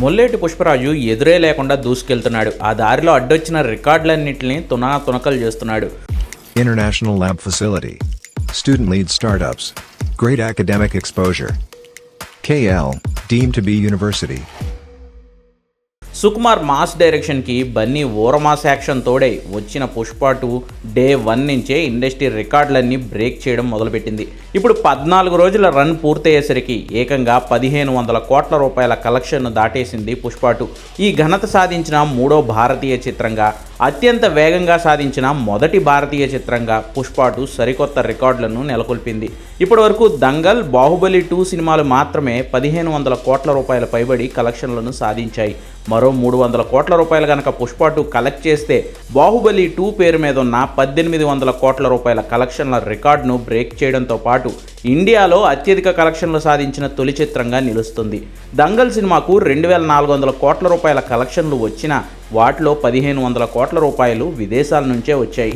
మొల్లేటి పుష్పరాజు ఎదురే లేకుండా దూసుకెళ్తున్నాడు. ఆ దారిలో అడ్డొచ్చిన రికార్డులన్నింటినీ తునాతునకలు చేస్తున్నాడు. International lab facility. Student lead startups. Great academic exposure. KL, deemed to be university. Sukumar mass డైరెక్షన్కి బన్నీ ఓరమాస్ యాక్షన్ తోడే వచ్చిన పుష్ప 2 డే 1 నుంచే ఇండస్ట్రీ రికార్డులన్నీ బ్రేక్ చేయడం మొదలుపెట్టింది. ఇప్పుడు 14 రోజుల రన్ పూర్తయ్యేసరికి ఏకంగా 1500 కోట్ల రూపాయల కలెక్షన్ను దాటేసింది పుష్ప 2. ఈ ఘనత సాధించిన మూడో భారతీయ చిత్రంగా, అత్యంత వేగంగా సాధించిన మొదటి భారతీయ చిత్రంగా పుష్ప 2 సరికొత్త రికార్డులను నెలకొల్పింది. ఇప్పటి వరకు దంగల్, బాహుబలి 2 సినిమాలు మాత్రమే 1500 కోట్ల రూపాయల పైబడి కలెక్షన్లను సాధించాయి. మరో 300 కోట్ల రూపాయలు కనుక పుష్ప 2 కలెక్ట్ చేస్తే బాహుబలి 2 పేరు మీద ఉన్న 1800 కోట్ల రూపాయల కలెక్షన్ల రికార్డును బ్రేక్ చేయడంతో పాటు ఇండియాలో అత్యధిక కలెక్షన్లు సాధించిన తొలి చిత్రంగా నిలుస్తుంది. దంగల్ సినిమాకు 2400 కోట్ల రూపాయల కలెక్షన్లు వచ్చినా వాటిలో 1500 కోట్ల రూపాయలు విదేశాల నుంచే వచ్చాయి.